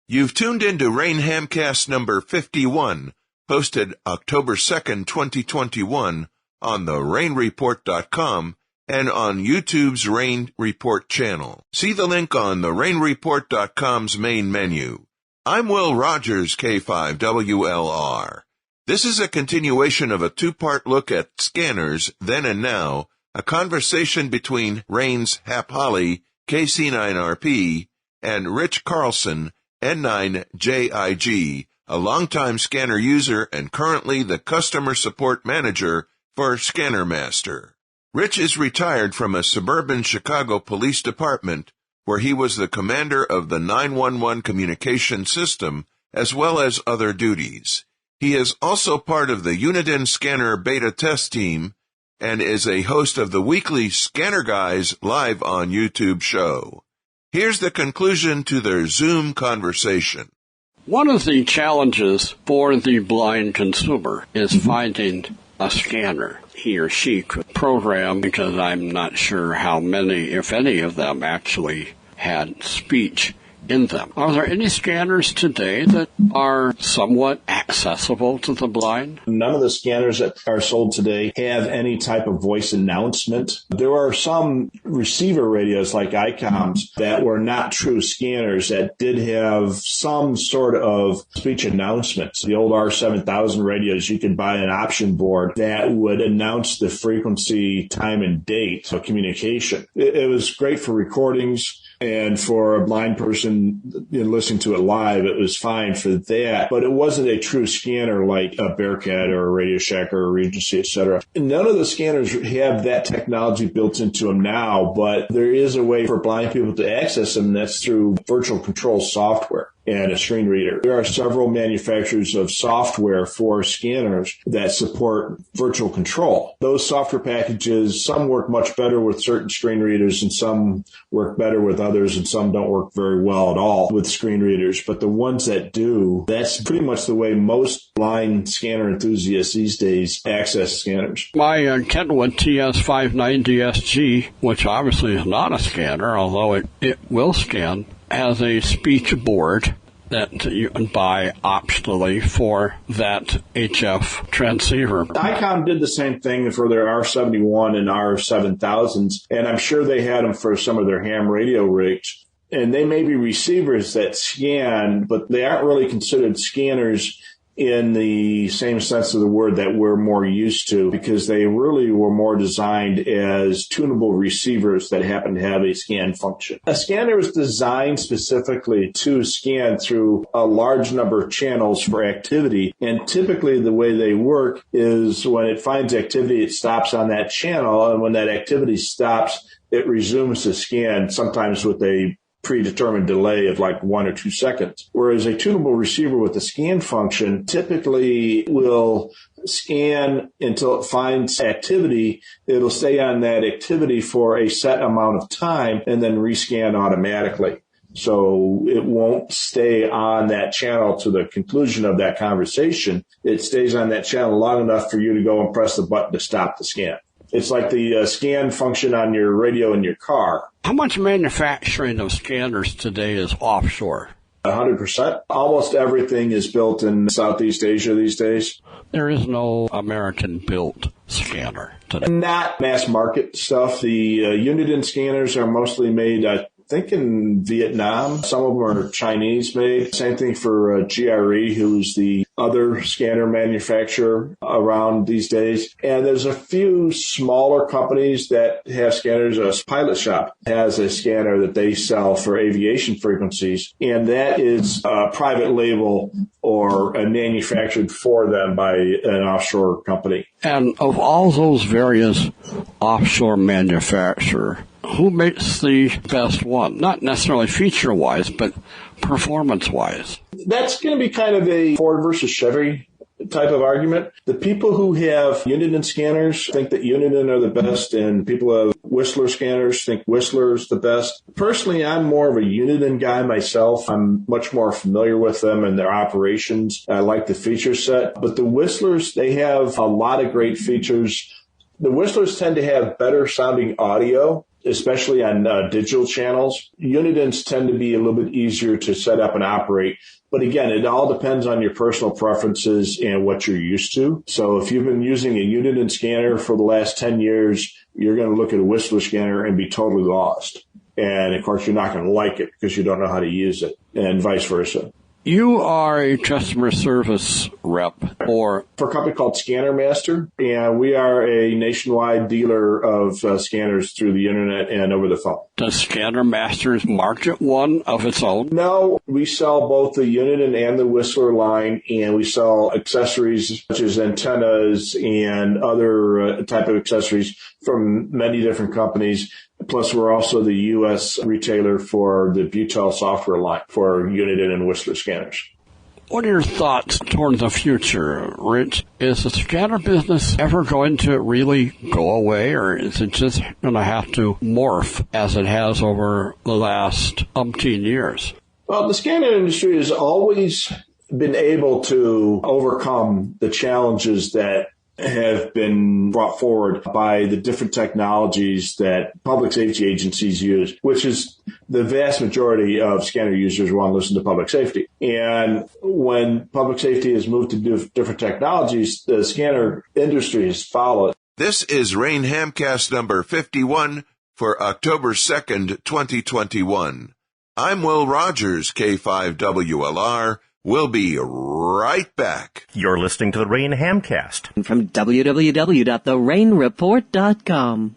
You've tuned into Rain Hamcast number 51, posted October 2nd, 2021 on the rainreport.com and on YouTube's Rain Report channel. See the link on the rainreport.com's main menu. I'm Will Rogers, K5WLR. This is a continuation of a two-part look at scanners, then and now, a conversation between Rain's Hap Holly, KC9RP, and Rich Carlson, N9JIG, a longtime scanner user and currently the customer support manager for Scanner Master. Rich is retired from a suburban Chicago police department where he was the commander of the 911 communication system as well as other duties. He is also part of the Uniden scanner beta test team and is a host of the weekly Scanner Guys live on YouTube show. Here's the conclusion to their Zoom conversation. One of the challenges for the blind consumer is finding a scanner he or she could program, because I'm not sure how many, if any of them, actually had speech in them. Are there any scanners today that are somewhat accessible to the blind? None of the scanners that are sold today have any type of voice announcement. There are some receiver radios like ICOMs that were not true scanners that did have some sort of speech announcements. The old R7000 radios, you could buy an option board that would announce the frequency, time, and date of communication. It was great for recordings. And for a blind person listening to it live, it was fine for that. But it wasn't a true scanner like a Bearcat or a Radio Shack or a Regency, etc. None of the scanners have that technology built into them now, but there is a way for blind people to access them, and that's through virtual control software and a screen reader. There are several manufacturers of software for scanners that support virtual control. Those software packages, some work much better with certain screen readers and some work better with others, and some don't work very well at all with screen readers. But the ones that do, that's pretty much the way most blind scanner enthusiasts these days access scanners. My Kenwood TS590SG, which obviously is not a scanner, although it will scan, has a speech board that you can buy optionally for that HF transceiver. ICOM did the same thing for their R71 and R7000s, and I'm sure they had them for some of their ham radio rigs. And they may be receivers that scan, but they aren't really considered scanners in the same sense of the word that we're more used to, because they really were more designed as tunable receivers that happen to have a scan function. A scanner is designed specifically to scan through a large number of channels for activity, and typically the way they work is when it finds activity, it stops on that channel, and when that activity stops, it resumes the scan, sometimes with a predetermined delay of like 1 or 2 seconds. Whereas a tunable receiver with a scan function typically will scan until it finds activity. It'll stay on that activity for a set amount of time and then rescan automatically. So it won't stay on that channel to the conclusion of that conversation. It stays on that channel long enough for you to go and press the button to stop the scan. It's like the scan function on your radio in your car. How much manufacturing of scanners today is offshore? 100%. Almost everything is built in Southeast Asia these days. There is no American-built scanner today. Not mass market stuff. The Uniden scanners are mostly made, I think, in Vietnam. Some of them are Chinese made. Same thing for GRE, who's the other scanner manufacturer around these days. And there's a few smaller companies that have scanners. A Pilot Shop has a scanner that they sell for aviation frequencies, and that is a private label or manufactured for them by an offshore company. And of all those various offshore manufacturers, who makes the best one? Not necessarily feature-wise, but performance-wise. That's going to be kind of a Ford versus Chevy type of argument. The people who have Uniden scanners think that Uniden are the best, and people who have Whistler scanners think Whistler's the best. Personally, I'm more of a Uniden guy myself. I'm much more familiar with them and their operations. I like the feature set. But the Whistlers, they have a lot of great features. The Whistlers tend to have better sounding audio. especially on digital channels. Unidens tend to be a little bit easier to set up and operate. But again, it all depends on your personal preferences and what you're used to. So if you've been using a Uniden scanner for the last 10 years, you're going to look at a Whistler scanner and be totally lost. And of course, you're not going to like it because you don't know how to use it, and vice versa. You are a customer service rep for a company called Scanner Master, and we are a nationwide dealer of scanners through the internet and over the phone. Does Scanner Masters market one of its own? No, we sell both the Uniden and the Whistler line, and we sell accessories such as antennas and other type of accessories from many different companies. Plus, we're also the U.S. retailer for the Butel software line for Uniden and Whistler scanners. What are your thoughts toward the future, Rich? Is the scanner business ever going to really go away, or is it just going to have to morph as it has over the last umpteen years? Well, the scanner industry has always been able to overcome the challenges that have been brought forward by the different technologies that public safety agencies use, which is the vast majority of scanner users want to listen to public safety. And when public safety has moved to different technologies, the scanner industry has followed. This is Rain Hamcast number 51 for October 2nd, 2021. I'm Will Rogers, K5WLR. We'll be right back. You're listening to the Rain Hamcast from www.therainreport.com.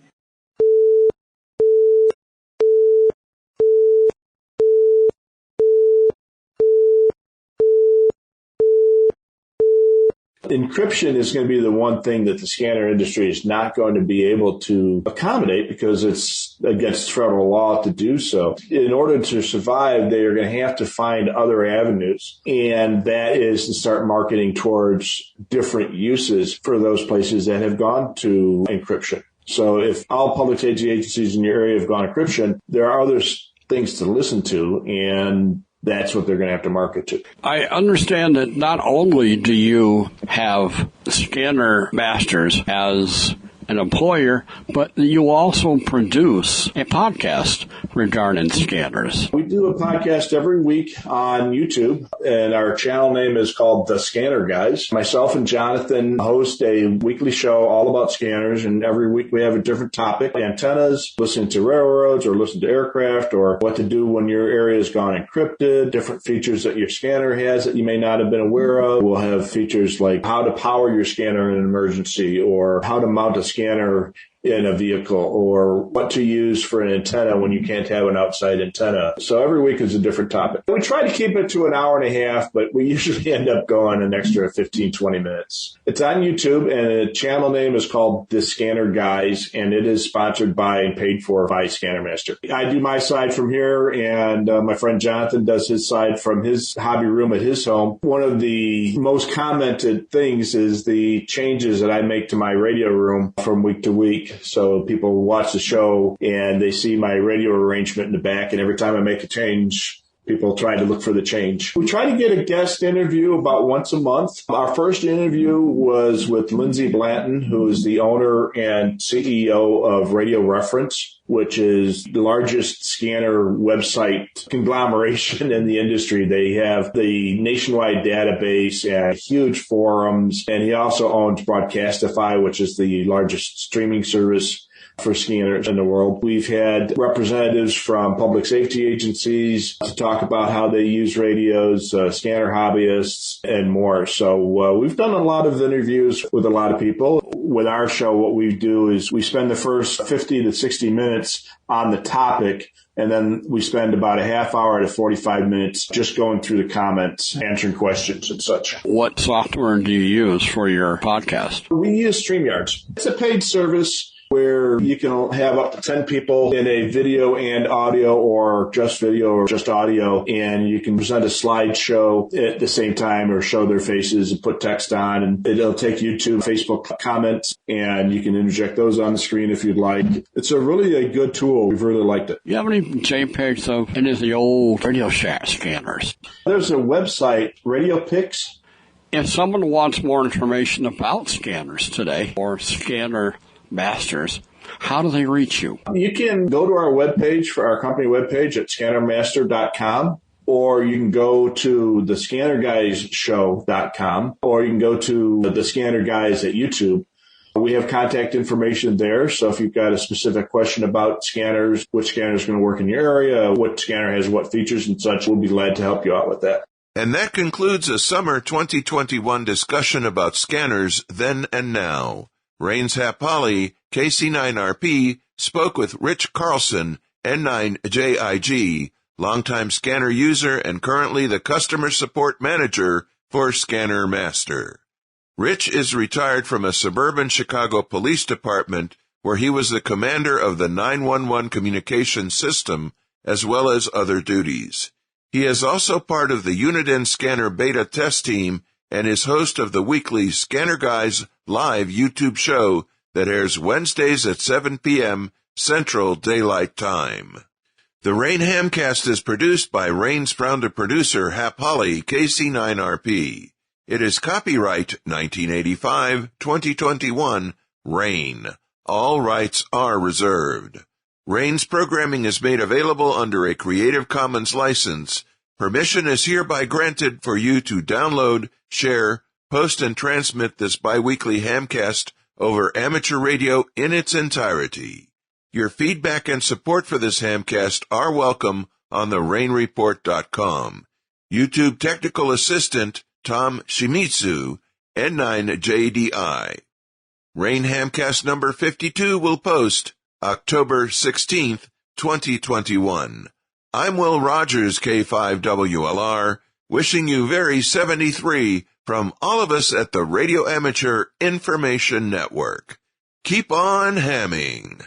Encryption is going to be the one thing that the scanner industry is not going to be able to accommodate because it's against federal law to do so. In order to survive, they are going to have to find other avenues, and that is to start marketing towards different uses for those places that have gone to encryption. So if all public safety agencies in your area have gone encryption, there are other things to listen to, and that's what they're going to have to market to. I understand that not only do you have Scanner Masters as an employer, but you also produce a podcast regarding scanners. We do a podcast every week on YouTube, and our channel name is called The Scanner Guys. Myself and Jonathan host a weekly show all about scanners, and every week we have a different topic. Antennas, listen to railroads, or listen to aircraft, or what to do when your area has gone encrypted, different features that your scanner has that you may not have been aware of. We'll have features like how to power your scanner in an emergency, or how to mount a scanner in a vehicle, or what to use for an antenna when you can't have an outside antenna. So every week is a different topic. We try to keep it to an hour and a half, but we usually end up going an extra 15, 20 minutes. It's on YouTube, and the channel name is called The Scanner Guys, and it is sponsored by and paid for by Scanner Master. I do my side from here, and my friend Jonathan does his side from his hobby room at his home. One of the most commented things is the changes that I make to my radio room from week to week. So people watch the show and they see my radio arrangement in the back, and every time I make a change, people try to look for the change. We try to get a guest interview about once a month. Our first interview was with Lindsay Blanton, who is the owner and CEO of Radio Reference, which is the largest scanner website conglomeration in the industry. They have the nationwide database and huge forums, and he also owns Broadcastify, which is the largest streaming service for scanners in the world. We've had representatives from public safety agencies to talk about how they use radios, scanner hobbyists, and more. So we've done a lot of interviews with a lot of people. With our show, what we do is we spend the first 50 to 60 minutes on the topic, and then we spend about a half hour to 45 minutes just going through the comments, answering questions and such. What software do you use for your podcast? We use StreamYards. It's a paid service where you can have up to 10 people in a video and audio, or just video or just audio, and you can present a slideshow at the same time or show their faces and put text on, and it'll take you to Facebook comments, and you can interject those on the screen if you'd like. It's a good tool. We've really liked it. Do you have any JPEGs of any of the old Radio Shack scanners? There's a website, Radio Pics. If someone wants more information about scanners today, or Scanner Masters, How do they reach you? You can go to our webpage, for our company webpage at scannermaster.com, or you can go to the scannerguyshow.com, or you can go to the Scanner Guys at YouTube. We have contact information there, so if you've got a specific question about scanners, which scanner is going to work in your area, what scanner has what features and such, we'll be glad to help you out with that. And that concludes a summer 2021 discussion about scanners then and now. Rain's Hap Holly, KC9RP, spoke with Rich Carlson, N9JIG, longtime scanner user and currently the customer support manager for Scanner Master. Rich is retired from a suburban Chicago police department where he was the commander of the 911 communication system as well as other duties. He is also part of the Uniden scanner beta test team and is host of the weekly Scanner Guys live YouTube show that airs Wednesdays at 7 p.m. Central Daylight Time. The Rain Hamcast is produced by Rain's founder producer Hap Holly, KC9RP. It is copyright 1985-2021, Rain. All rights are reserved. Rain's programming is made available under a Creative Commons license. Permission is hereby granted for you to download, share, post, and transmit this biweekly Hamcast over amateur radio in its entirety. Your feedback and support for this Hamcast are welcome on the rainreport.com. YouTube technical assistant Tom Shimizu, N9JDI. Rain Hamcast number 52 will post October 16th, 2021. I'm Will Rogers, K5WLR, wishing you very 73 from all of us at the Radio Amateur Information Network. Keep on hamming.